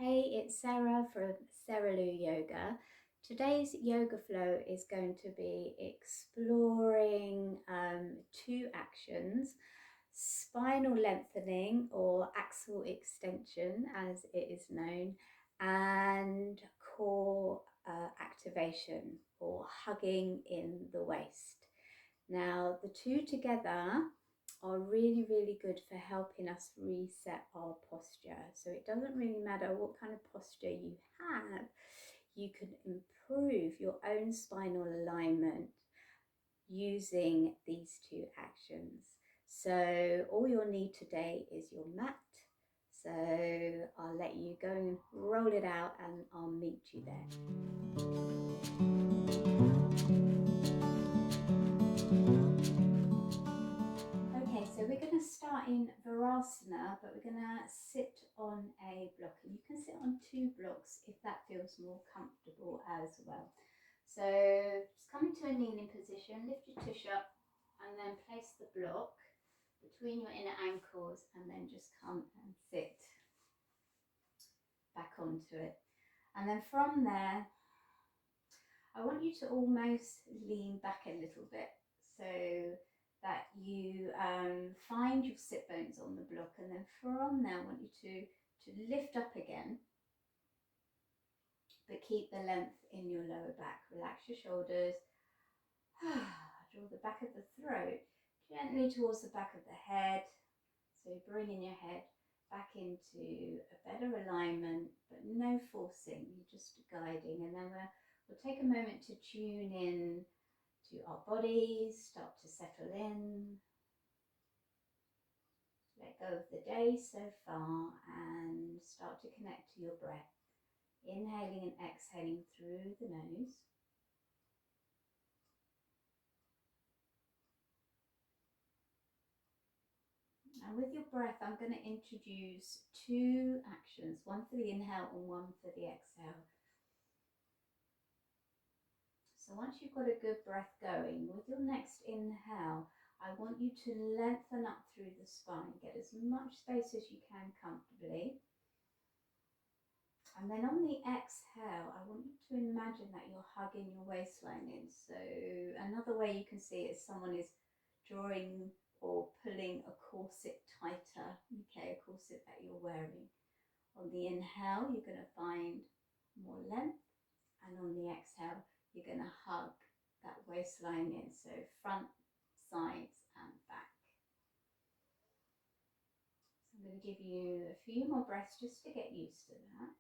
Hey, it's Sarah from Saraloo Yoga. Today's yoga flow is going to be exploring two actions: spinal lengthening or axial extension as it is known, and core activation or hugging in the waist. Now, the two together are really good for helping us reset our posture. So it doesn't really matter what kind of posture you have, you can improve your own spinal alignment using these two actions. So all you'll need today is your mat. So I'll let you go and roll it out and I'll meet you there. Okay, so we're going to start in Virasana, but we're going to sit on a block. And you can sit on two blocks if that feels more comfortable as well. So just come into a kneeling position, lift your tush up, and then place the block between your inner ankles, and then just come and sit back onto it. And then from there, I want you to almost lean back a little bit so that you find your sit bones on the block, and then from there I want you to lift up again, but keep the length in your lower back. Relax your shoulders, draw the back of the throat gently towards the back of the head, so bringing your head back into a better alignment, but no forcing, you're just guiding. And then we'll take a moment to tune in to our bodies, start to settle in, let go of the day so far, and start to connect to your breath. Inhaling and exhaling through the nose. And with your breath, I'm going to introduce two actions, one for the inhale and one for the exhale. So once you've got a good breath going, with your next inhale, I want you to lengthen up through the spine, get as much space as you can comfortably. And then on the exhale, I want you to imagine that you're hugging your waistline in. So another way you can see it is someone is drawing or pulling a corset tighter, okay, a corset that you're wearing. On the inhale, you're going to find more length, and on the exhale, you're going to hug that waistline in, so front, sides and back. So I'm going to give you a few more breaths just to get used to that.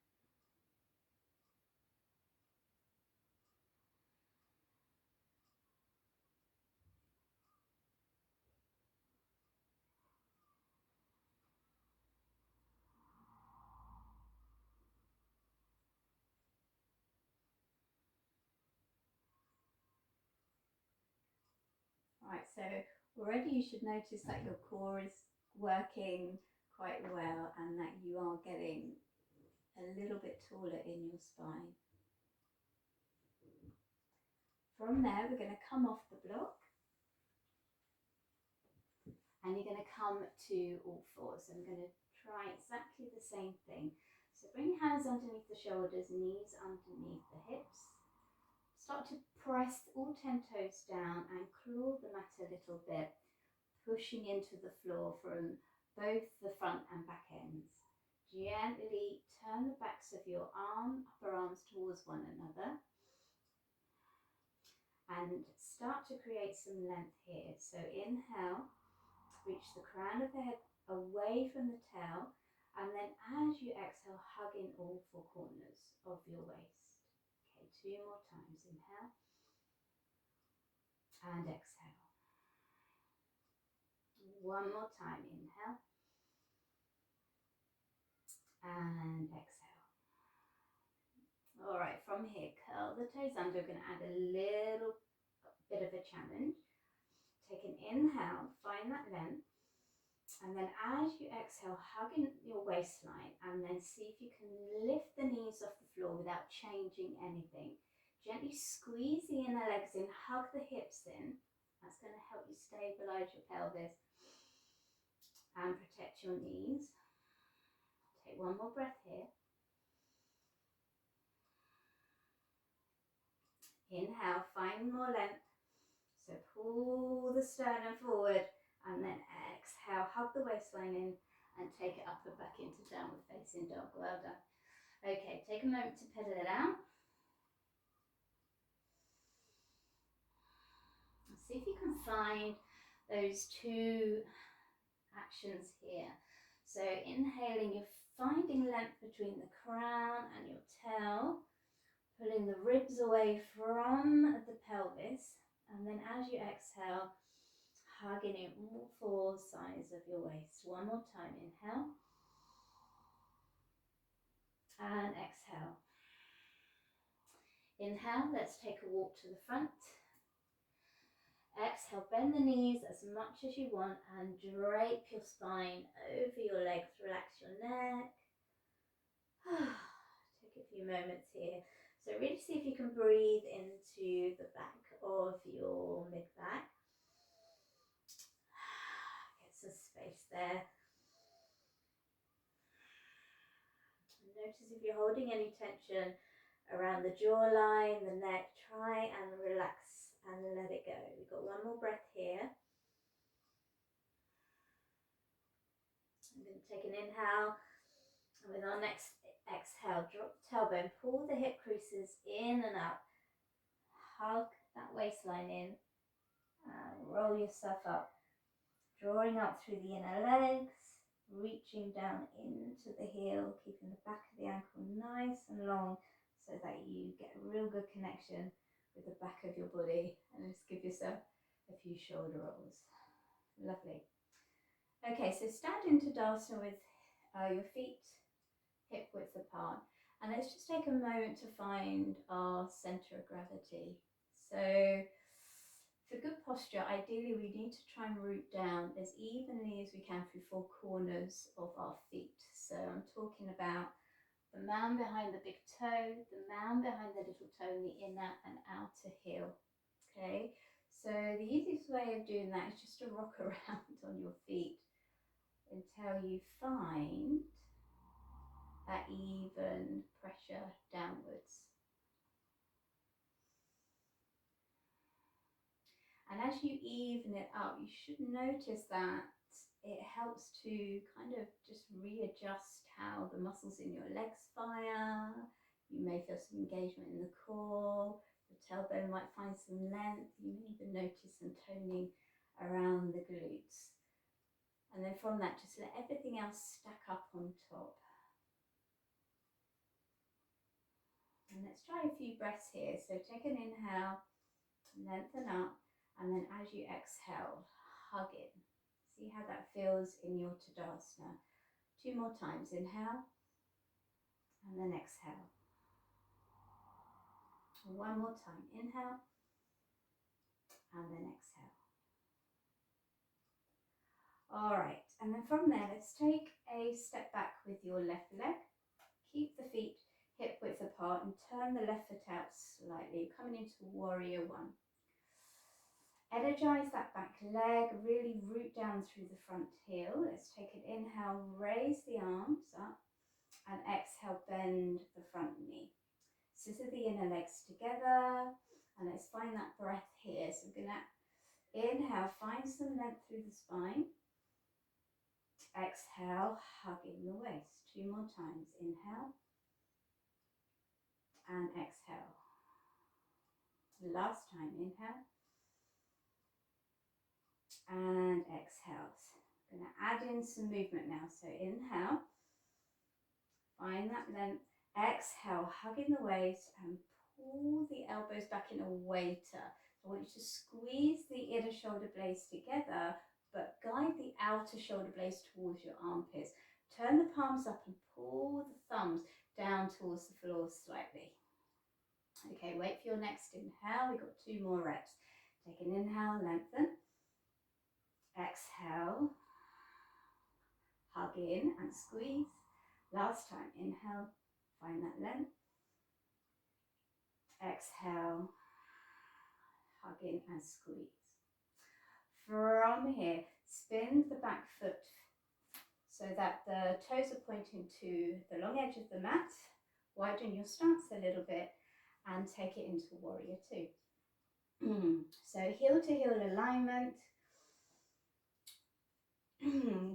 Right, so already you should notice that your core is working quite well and that you are getting a little bit taller in your spine. From there, we're going to come off the block and you're going to come to all fours. So I'm going to try exactly the same thing. So bring your hands underneath the shoulders, knees underneath the hips. Start to press all 10 toes down and claw the mat a little bit, pushing into the floor from both the front and back ends. Gently turn the backs of your upper arms towards one another and start to create some length here. So inhale, reach the crown of the head away from the tail, and then as you exhale, hug in all four corners of your waist. Okay, 2 more times. Inhale and exhale. One more time. Inhale and exhale. All right, from here, curl the toes under. We're going to add a little bit of a challenge. Take an inhale, find that length, and then as you exhale, hug in your waistline, and then see if you can lift the knees off the floor without changing anything. Gently squeeze the inner legs in, hug the hips in. That's going to help you stabilize your pelvis and protect your knees. Take one more breath here. more length. So pull the sternum forward and then exhale, hug the waistline in and take it up and back into downward facing dog. Well done. Okay, take a moment to pedal it out. See if you can find those two actions here. So inhaling, you're finding length between the crown and your tail, pulling the ribs away from the pelvis, and then as you exhale, hugging in all four sides of your waist. One more time, inhale and exhale. Inhale, let's take a walk to the front. Exhale, bend the knees as much as you want and drape your spine over your legs. Relax your neck. Take a few moments here. So really see if you can breathe into the back of your mid-back. Get some space there. Notice if you're holding any tension around the jawline, the neck, try and relax and let it go. We've got one more breath here. I'm going to take an inhale, and with our next exhale, drop the tailbone, pull the hip creases in and up, hug that waistline in, and roll yourself up, drawing up through the inner legs, reaching down into the heel, keeping the back of the ankle nice and long so that you get a real good connection with the back of your body, and just give yourself a few shoulder rolls. Lovely. Okay, so stand into Tadasana with your feet hip width apart, and let's just take a moment to find our center of gravity. So for good posture, ideally we need to try and root down as evenly as we can through four corners of our feet. So I'm talking about the mound behind the big toe, the mound behind the little toe, and the inner and outer heel. Okay, so the easiest way of doing that is just to rock around on your feet until you find that even pressure downwards. And as you even it up, you should notice that it helps to kind of just readjust how the muscles in your legs fire. You may feel some engagement in the core. The tailbone might find some length. You may even notice some toning around the glutes. And then from that, just let everything else stack up on top. And let's try a few breaths here. So take an inhale, lengthen up, and then as you exhale, hug in. See how that feels in your Tadasana. Two more times, inhale, and then exhale. One more time, inhale, and then exhale. All right, and then from there, let's take a step back with your left leg. Keep the feet hip width apart and turn the left foot out slightly, coming into warrior one. Energize that back leg, really root down through the front heel. Let's take an inhale, raise the arms up, and exhale, bend the front knee. Scissor the inner legs together, and let's find that breath here. So we're gonna inhale, find some length through the spine. Exhale, hugging the waist. Two more times, inhale, and exhale. Last time, inhale, and exhale. I'm going to add in some movement now. So inhale, find that length. Exhale, hugging the waist and pull the elbows back in a waiter. So I want you to squeeze the inner shoulder blades together, but guide the outer shoulder blades towards your armpits. Turn the palms up and pull the thumbs down towards the floor slightly. Okay, wait for your next inhale. We've got two more reps. Take an inhale, lengthen. Exhale, hug in and squeeze. Last time, inhale, find that length. Exhale, hug in and squeeze. From here, spin the back foot so that the toes are pointing to the long edge of the mat. Widen your stance a little bit and take it into warrior two. So heel to heel alignment.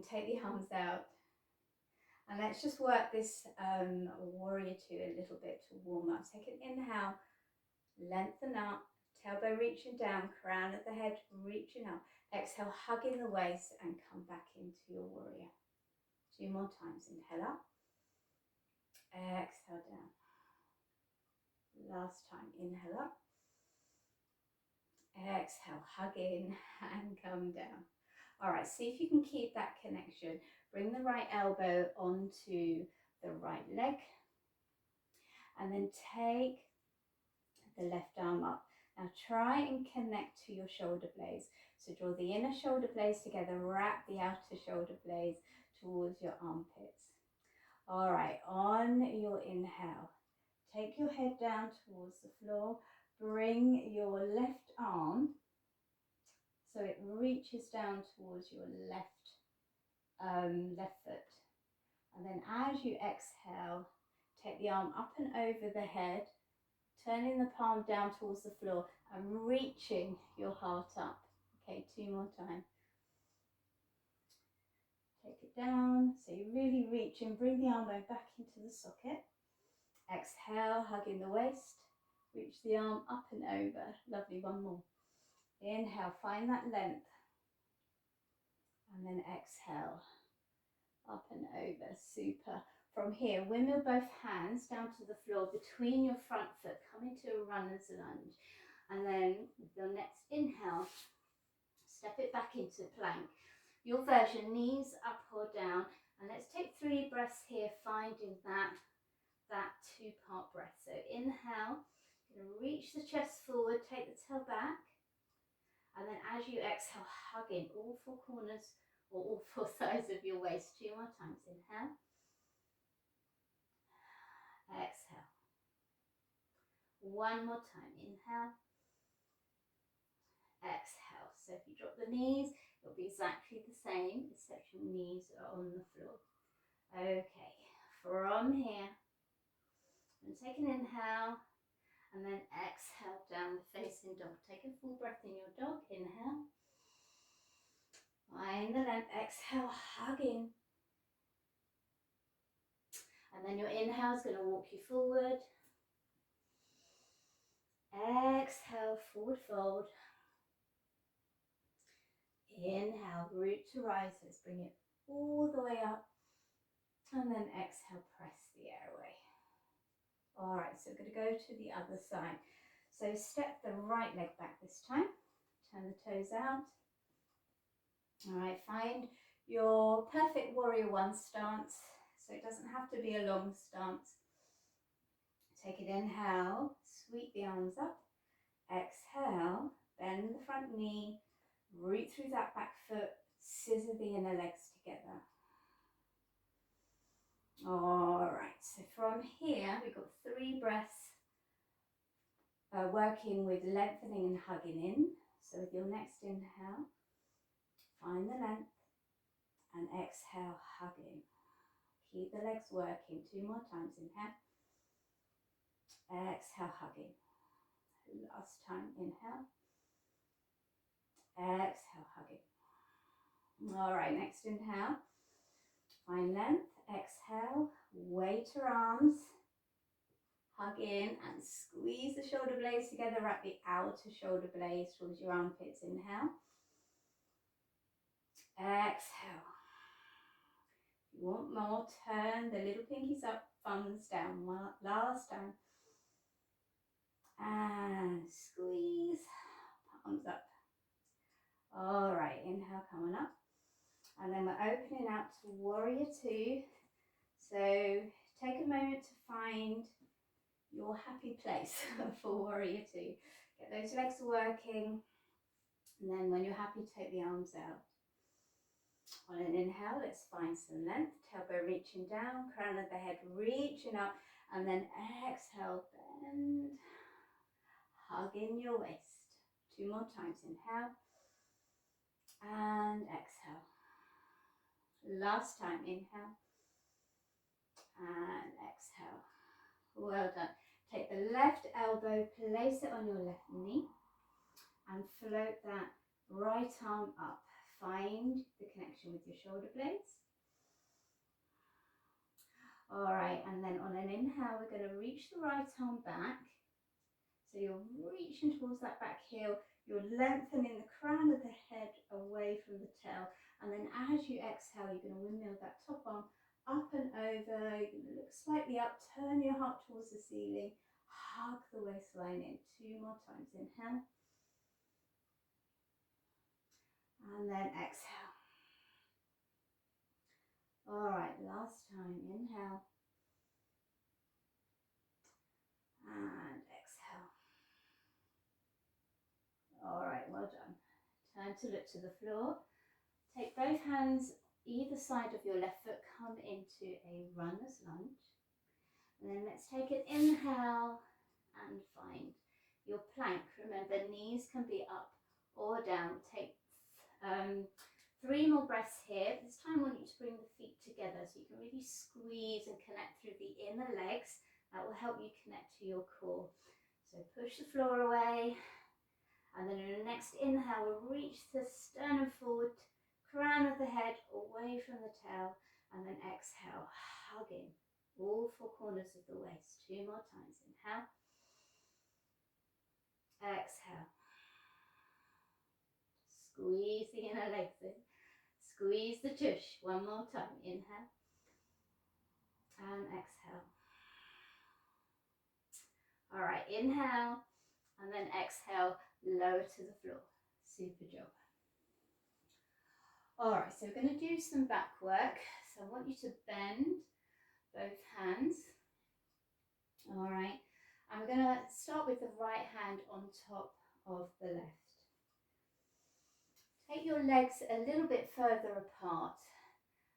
Take the arms out. And let's just work this warrior two a little bit to warm up. Take an inhale, lengthen up, tailbone reaching down, crown of the head reaching up. Exhale, hugging the waist and come back into your warrior. 2 more times. Inhale up, exhale down. Last time. Inhale up, exhale, hug in and come down. All right, see if you can keep that connection. Bring the right elbow onto the right leg and then take the left arm up. Now try and connect to your shoulder blades. So draw the inner shoulder blades together, wrap the outer shoulder blades towards your armpits. All right, on your inhale, take your head down towards the floor. Bring your left arm so it reaches down towards your left foot. And then as you exhale, take the arm up and over the head, turning the palm down towards the floor and reaching your heart up. Okay, 2 more times. Take it down, so you really reach and bring the arm back into the socket. Exhale, hugging the waist, reach the arm up and over. Lovely, 1 more. Inhale, find that length. And then exhale, up and over, super. From here, windmill both hands down to the floor between your front foot, come into a runner's lunge. And then with your next inhale, step it back into plank. Your version, knees up or down. And let's take 3 breaths here, finding that 2-part breath. So inhale, you're going to reach the chest forward, take the tail back. And then as you exhale, hug in all 4 corners or all 4 sides of your waist. 2 more times. Inhale. Exhale. 1 more time. Inhale. Exhale. So if you drop the knees, it'll be exactly the same, except your knees are on the floor. Okay, from here, I'm going to take an inhale and then exhale, down the facing dog. Take a full breath in your dog. Inhale. Find the length. Exhale, hug in. And then your inhale is going to walk you forward. Exhale, forward fold. Inhale, root to rise. Let's bring it all the way up. And then exhale, press the air away. All right, so we're going to go to the other side. So step the right leg back this time. Turn the toes out. All right, find your perfect warrior 1 stance. So it doesn't have to be a long stance. Take an inhale, sweep the arms up. Exhale, bend the front knee, root through that back foot, scissor the inner legs together. All right, so from here, we've got 3 breaths working with lengthening and hugging in. So with your next inhale, find the length and exhale, hugging. Keep the legs working. 2 more times. Inhale, exhale, hugging. Last time. Inhale, exhale, hugging. All right, next inhale, find length. Exhale, weight your arms, hug in and squeeze the shoulder blades together. Wrap the outer shoulder blades towards your armpits. Inhale, exhale. If you want more, turn the little pinkies up, thumbs down. Last time. And squeeze, palms up. All right, inhale, come on up. And then we're opening out to warrior 2. So take a moment to find your happy place for warrior 2. Get those legs working. And then when you're happy, take the arms out. On an inhale, let's find some length. Tailbone reaching down, crown of the head reaching up. And then exhale, bend. Hug in your waist. 2 more times. Inhale and exhale. Last time. Inhale and exhale. Well done. Take the left elbow, place it on your left knee. and float that right arm up. Find the connection with your shoulder blades. All right, and then on an inhale, we're going to reach the right arm back. So you're reaching towards that back heel. You're lengthening the crown of the head away from the tail. And then as you exhale, you're going to windmill that top arm up and over. You're going to look slightly up, turn your heart towards the ceiling, hug the waistline in. 2 more times. Inhale. And then exhale. All right, last time. Inhale. And exhale. All right, well done. Turn to look to the floor. Take both hands either side of your left foot, come into a runner's lunge. And then let's take an inhale and find your plank. Remember, knees can be up or down. Take 3 more breaths here. This time I want you to bring the feet together so you can really squeeze and connect through the inner legs. That will help you connect to your core. So push the floor away. And then in the next inhale, we'll reach the sternum forward, crown of the head away from the tail, and then exhale, hugging all 4 corners of the waist. 2 more times. Inhale. Exhale. Squeeze the inner legs in. Squeeze the tush. 1 more time. Inhale. And exhale. All right, inhale. And then exhale, lower to the floor. Super job. All right, so we're going to do some back work. So I want you to bend both hands. All right, and we're going to start with the right hand on top of the left. Take your legs a little bit further apart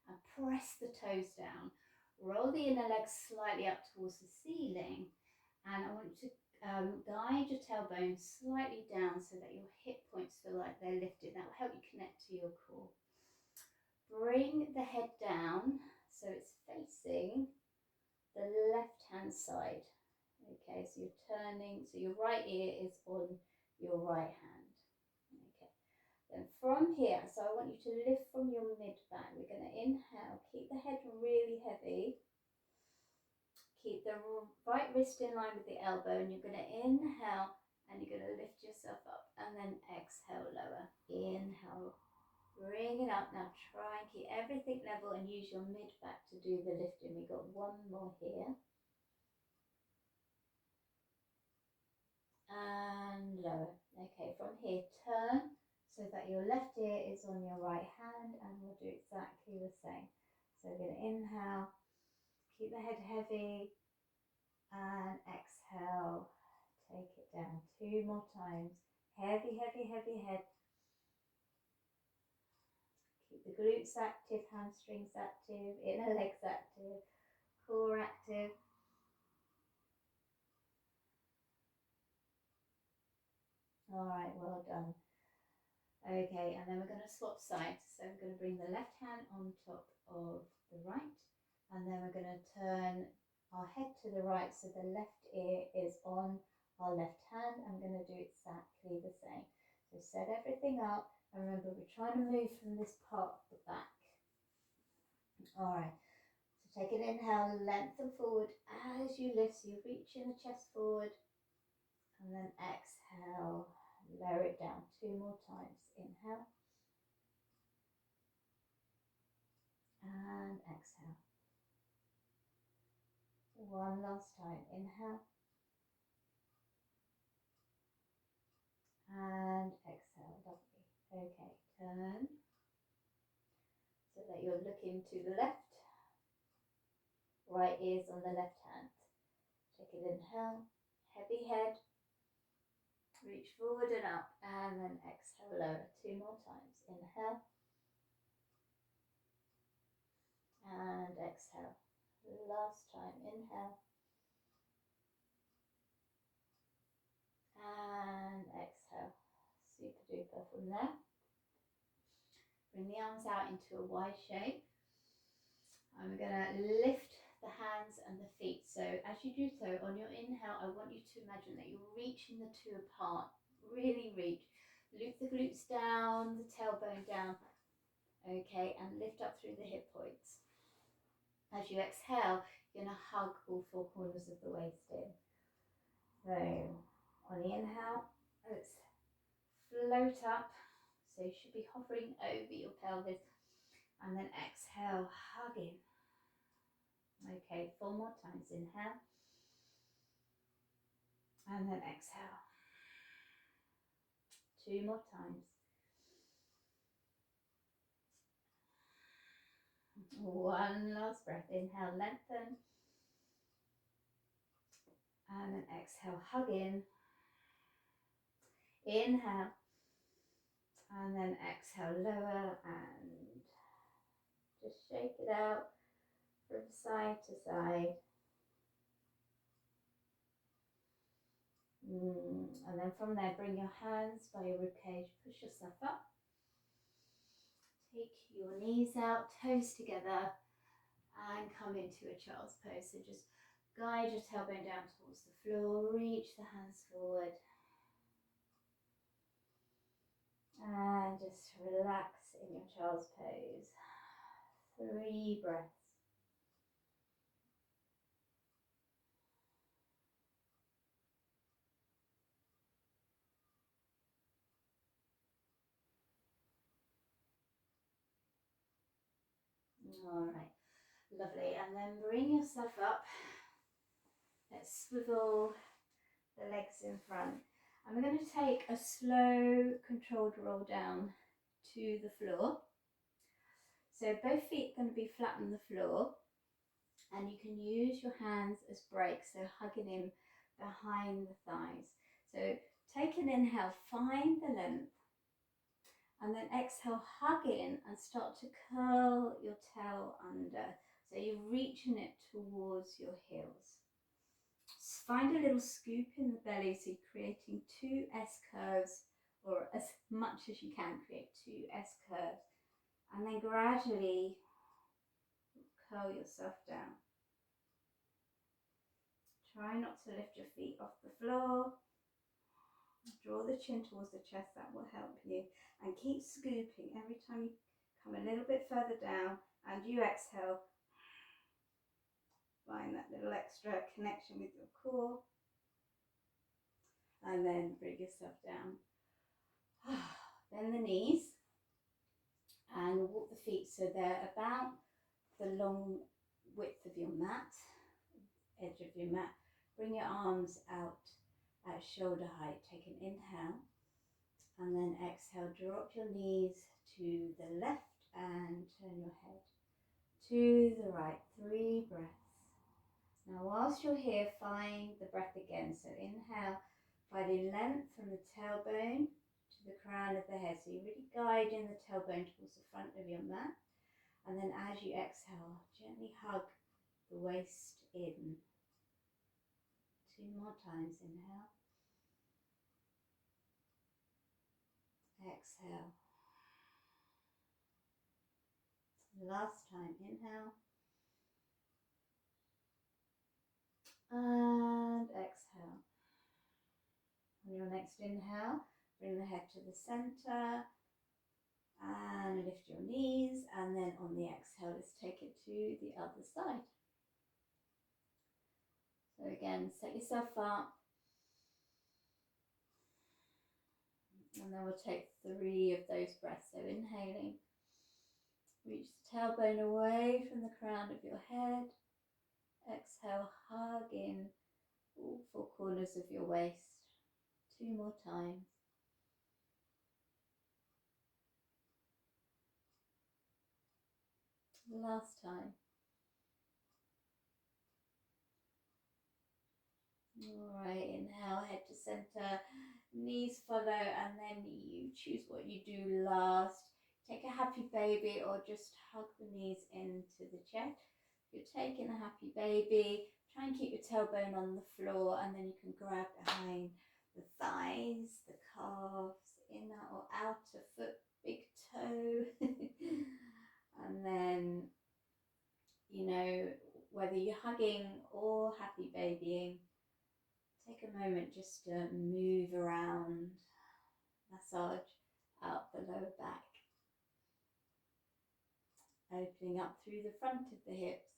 and press the toes down. Roll the inner legs slightly up towards the ceiling, and I want you to guide your tailbone slightly down so that your hip points feel like they're lifted. That will help you connect to your core. Bring the head down so it's facing the left hand side. Okay, so you're turning, so your right ear is on your right hand. Okay, then from here, so I want you to lift from your mid back. We're going to inhale, keep the head really heavy. Keep the right wrist in line with the elbow, and you're going to inhale and you're going to lift yourself up, and then exhale, lower. Inhale, bring it up. Now try and keep everything level and use your mid back to do the lifting. We've got 1 more here. And lower. Okay, from here, turn so that your left ear is on your right hand, and we'll do exactly the same. So we're going to inhale, keep the head heavy, and exhale, take it down. 2 more times. Heavy, heavy, heavy head. Keep the glutes active, hamstrings active, inner legs active, core active. All right, well done. Okay, and then we're going to swap sides. So we're going to bring the left hand on top of the right, and then we're going to turn our head to the right so the left ear is on our left hand. I'm going to do exactly the same. So set everything up, and remember we're trying to move from this part of the back. All right, so take an inhale, lengthen forward as you lift, so you're reaching the chest forward, and then exhale, lower it down. 2 more times. Inhale. And exhale. 1 last time. Inhale. And exhale. Lovely. Okay, turn so that you're looking to the left. Right ear's on the left hand. Take an inhale. Heavy head. Reach forward and up. And then exhale, lower. 2 more times. Inhale. And exhale. Last time. Inhale. And exhale. Super duper. From there, bring the arms out into a Y shape. And we're going to lift the hands and the feet. So as you do so, on your inhale, I want you to imagine that you're reaching the 2 apart. Really reach. Loop the glutes down, the tailbone down. Okay, and lift up through the hip points. As you exhale, you're going to hug all four corners of the waist in. So on the inhale, let's float up. So you should be hovering over your pelvis. And then exhale, hug in. Okay, 4 more times. Inhale. And then exhale. 2 more times. One last breath. Inhale, lengthen. And then exhale, hug in. Inhale. And then exhale, lower and just shake it out from side to side. And then from there, bring your hands by your ribcage, push yourself up. Take your knees out, toes together, and come into a child's pose. So just guide your tailbone down towards the floor, reach the hands forward, and just relax in your child's pose. 3 breaths. All right, lovely. And then bring yourself up. Let's swivel the legs in front. And we're going to take a slow, controlled roll down to the floor. So both feet are going to be flat on the floor. And you can use your hands as brakes, so hugging in behind the thighs. So take an inhale, find the length. And then exhale, hug in and start to curl your tail under. So you're reaching it towards your heels. Find a little scoop in the belly, so you're creating 2 S curves, or as much as you can create 2 S curves. And then gradually curl yourself down. Try not to lift your feet off the floor. Draw the chin towards the chest, that will help you. And keep scooping every time you come a little bit further down and you exhale. Find that little extra connection with your core. And then bring yourself down. Bend the knees and walk the feet so they're about the long width of your mat, edge of your mat. Bring your arms out at shoulder height. Take an inhale and then exhale. Drop your knees to the left and turn your head to the right. 3 breaths. Now whilst you're here, find the breath again. So inhale, finding length from the tailbone to the crown of the head. So you're really guiding the tailbone towards the front of your mat. And then as you exhale, gently hug the waist in. 2 more times. Inhale. Exhale. Last time. Inhale. And exhale. On your next inhale, bring the head to the center and lift your knees. And then on the exhale, let's take it to the other side. So again, set yourself up. And then we'll take 3 of those breaths. So inhaling, reach the tailbone away from the crown of your head. Exhale, hug in all 4 corners of your waist. 2 more times. Last time. All right, inhale, head to center, knees follow, and then you choose what you do last. Take a happy baby or just hug the knees into the chest. If you're taking a happy baby, try and keep your tailbone on the floor, and then you can grab behind the thighs, the calves, inner or outer foot, big toe. And then, you know, whether you're hugging or happy babying, take a moment just to move around massage out the lower back, opening up through the front of the hips.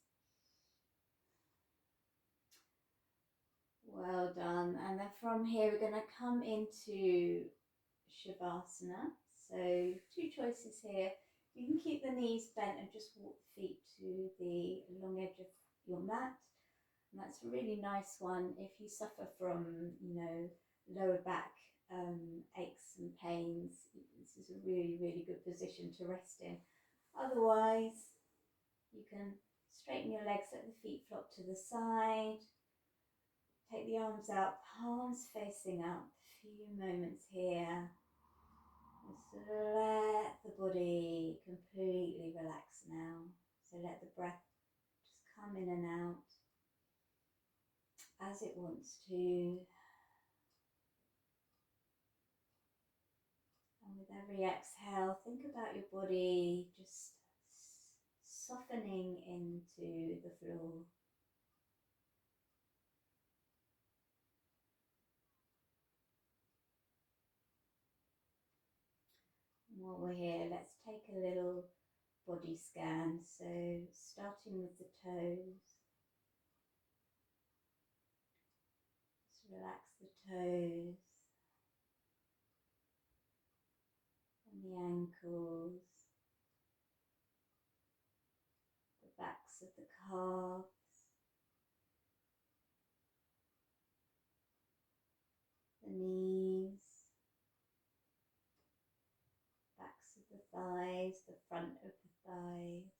Well done. And then from here, we're going to come into Shavasana. So two choices here. You can keep the knees bent and just walk the feet to the long edge of your mat. And that's a really nice one if you suffer from, lower back aches and pains. This is a really, really good position to rest in. Otherwise, you can straighten your legs, let the feet flop to the side. Take the arms out, palms facing up. A few moments here. Just let the body completely relax now. So let the breath just come in and out as it wants to. And with every exhale, think about your body just softening into the floor. And while we're here, let's take a little body scan. So starting with the toes. Just relax the toes and the ankles, the backs of the calves, the knees, backs of the thighs, the front of the thighs,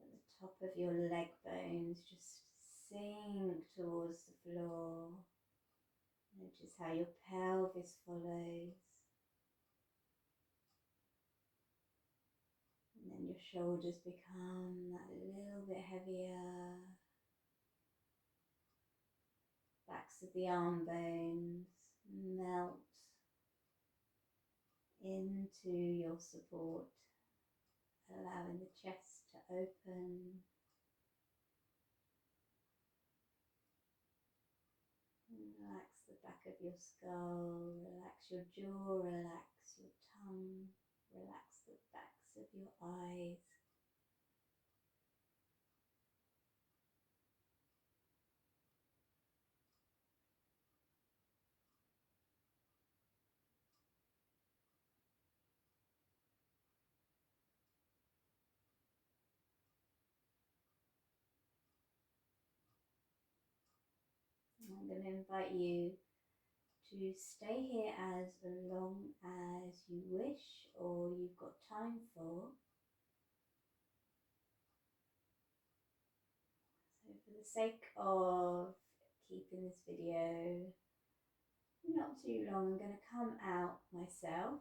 at the top of your leg bones, just sink towards the floor. Notice how your pelvis follows. And then your shoulders become that little bit heavier. Backs of the arm bones melt into your support, allowing the chest to open. Relax the back of your skull, relax your jaw, relax your tongue, relax the backs of your eyes. I'm going to invite you to stay here as long as you wish or you've got time for. So for the sake of keeping this video not too long, I'm going to come out myself.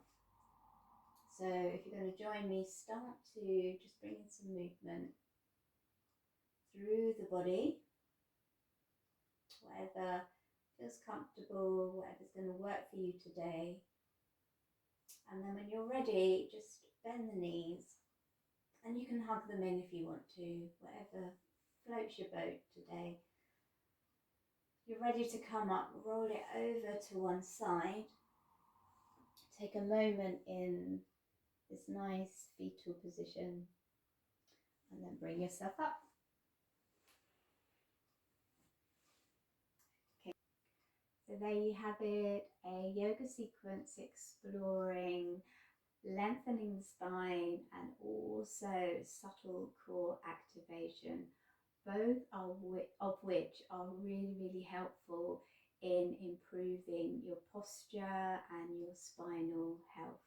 So if you're going to join me, start to just bring in some movement through the body, whatever feels comfortable, whatever's going to work for you today. And then when you're ready, just bend the knees, and you can hug them in if you want to, whatever floats your boat today. You're ready to come up, roll it over to one side. Take a moment in this nice fetal position, and then bring yourself up. Okay, so there you have it, a yoga sequence exploring lengthening the spine and also subtle core activation, both of which are really, really helpful in improving your posture and your spinal health.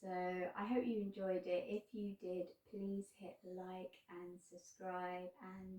So I hope you enjoyed it. If you did, please hit like and subscribe, and